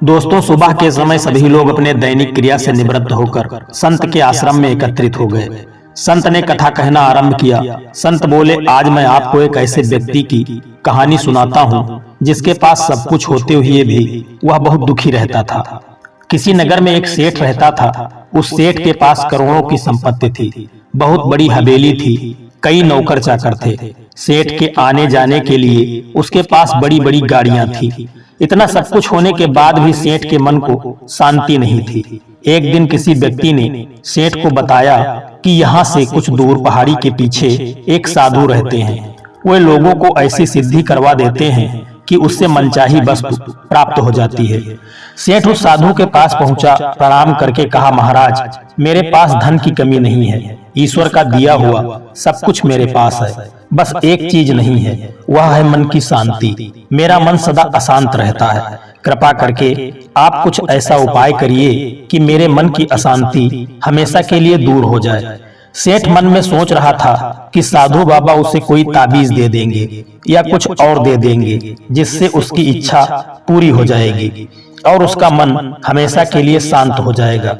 दोस्तों, सुबह के समय सभी लोग अपने दैनिक क्रिया से निवृत्त होकर संत के आश्रम में एकत्रित हो गए। संत ने कथा कहना आरंभ किया। संत बोले, आज मैं आपको एक ऐसे व्यक्ति की कहानी सुनाता हूँ जिसके पास सब कुछ होते हुए भी वह बहुत दुखी रहता था। किसी नगर में एक सेठ रहता था। उस सेठ के पास करोड़ों की संपत्ति थी, बहुत बड़ी हवेली थी, कई नौकर चाकर थे। सेठ के आने जाने के लिए उसके पास बड़ी बड़ी गाड़ियां थी। इतना सब कुछ होने के बाद भी सेठ के मन को शांति नहीं थी। एक दिन किसी व्यक्ति ने सेठ को बताया कि यहाँ से कुछ दूर पहाड़ी के पीछे एक साधु रहते हैं। वे लोगों को ऐसी सिद्धि करवा देते हैं कि उससे मनचाही वस्तु प्राप्त हो जाती है। सेठ उस साधु के पास पहुंचा, प्रणाम करके कहा, महाराज, मेरे पास धन की कमी नहीं है, ईश्वर का दिया हुआ सब कुछ मेरे पास है, बस एक चीज नहीं है, वह है मन की शांति। मेरा मन सदा अशांत रहता है। कृपा करके आप कुछ ऐसा उपाय करिए कि मेरे मन की अशांति हमेशा के लिए दूर हो जाए। सेठ मन में सोच रहा था कि साधु बाबा उसे कोई ताबीज दे देंगे या कुछ और दे देंगे जिससे उसकी इच्छा पूरी हो जाएगी और उसका मन हमेशा के लिए शांत हो जाएगा।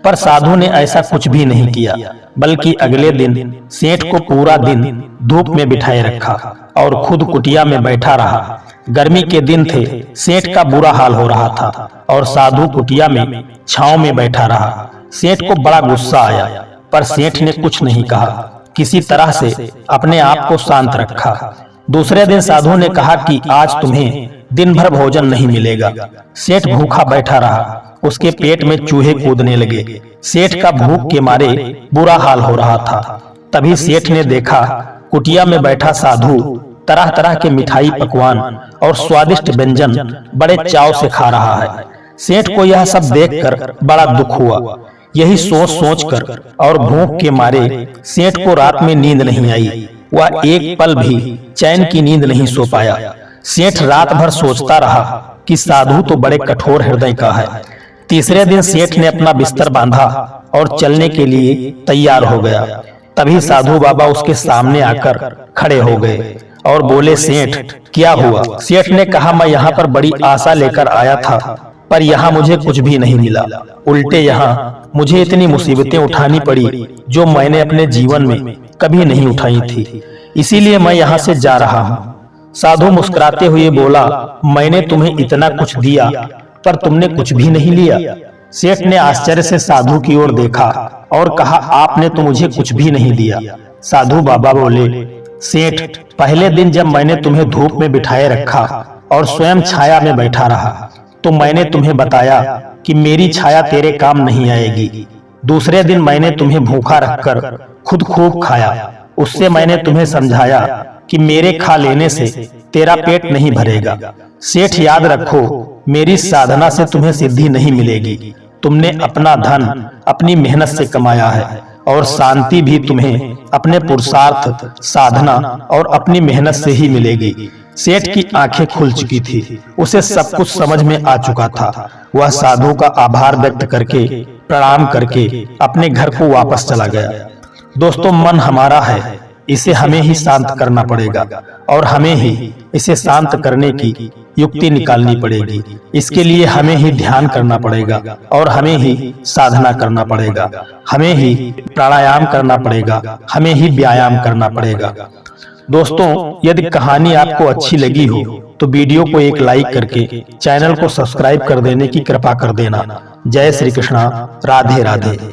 पर साधु ने ऐसा कुछ भी नहीं किया, बल्कि अगले दिन सेठ को पूरा दिन धूप में बिठाए रखा और खुद कुटिया में बैठा रहा। गर्मी के दिन थे, सेठ का बुरा हाल हो रहा था और साधु कुटिया में छांव में बैठा रहा। सेठ को बड़ा गुस्सा आया, पर सेठ ने कुछ नहीं कहा, किसी तरह से अपने आप को शांत रखा। दूसरे दिन साधु ने कहा कि आज तुम्हें दिन भर भोजन नहीं मिलेगा। सेठ भूखा बैठा रहा, उसके पेट में चूहे कूदने लगे। सेठ का भूख के मारे बुरा हाल हो रहा था। तभी सेठ ने देखा कुटिया में बैठा साधु तरह तरह के मिठाई, पकवान और स्वादिष्ट व्यंजन बड़े चाव से खा रहा है। सेठ को यह सब देखकर बड़ा दुख हुआ। यही सोच सोचकर और भूख के मारे सेठ को रात में नींद नहीं आई। वह एक पल भी चैन की नींद नहीं सो पाया। सेठ रात भर सोचता रहा कि साधु तो बड़े कठोर हृदय का है। तीसरे दिन सेठ ने अपना बिस्तर बांधा और चलने के लिए तैयार हो गया। तभी साधु बाबा उसके सामने आकर खड़े हो गए और बोले, सेठ, क्या हुआ? सेठ ने कहा, मैं यहाँ पर बड़ी आशा लेकर आया था, पर यहाँ मुझे कुछ भी नहीं मिला। उल्टे यहाँ मुझे इतनी मुसीबतें उठानी पड़ी जो मैंने अपने जीवन में कभी नहीं उठाई थी, इसीलिए मैं यहाँ से जा रहा हूँ। साधु मुस्कुराते हुए बोला, मैंने तुम्हें इतना कुछ दिया पर तुमने कुछ भी नहीं लिया। सेठ ने आश्चर्य से साधु की ओर देखा और कहा, आपने तो मुझे कुछ भी नहीं दिया। साधु बाबा बोले, सेठ, पहले दिन जब मैंने तुम्हें धूप में बिठाए रखा और स्वयं छाया में बैठा रहा तो मैंने तुम्हें बताया कि मेरी छाया तेरे काम नहीं आएगी। दूसरे दिन मैंने तुम्हें भूखा रखकर खुद खूब खाया। उससे मैंने तुम्हें समझाया कि मेरे खा लेने से तेरा पेट नहीं भरेगा। सेठ, याद रखो, मेरी साधना से तुम्हें सिद्धि नहीं मिलेगी। तुमने अपना धन अपनी मेहनत से कमाया है और शांति भी तुम्हें अपने पुरुषार्थ, साधना और अपनी मेहनत से ही मिलेगी। सेठ की आंखें खुल चुकी थी, उसे सब कुछ समझ में आ चुका था। वह साधु का आभार व्यक्त करके, प्रणाम करके अपने घर को वापस चला गया। दोस्तों, मन हमारा है, इसे हमें ही शांत करना पड़ेगा और हमें ही इसे शांत करने की युक्ति निकालनी पड़ेगी। इसके लिए हमें ही ध्यान करना पड़ेगा और हमें ही साधना करना पड़ेगा, हमें ही प्राणायाम करना पड़ेगा, हमें ही व्यायाम करना पड़ेगा। दोस्तों, यदि कहानी आपको अच्छी लगी हो तो वीडियो को एक लाइक करके चैनल को सब्सक्राइब कर देने की कृपा कर देना। जय श्री कृष्णा, राधे राधे।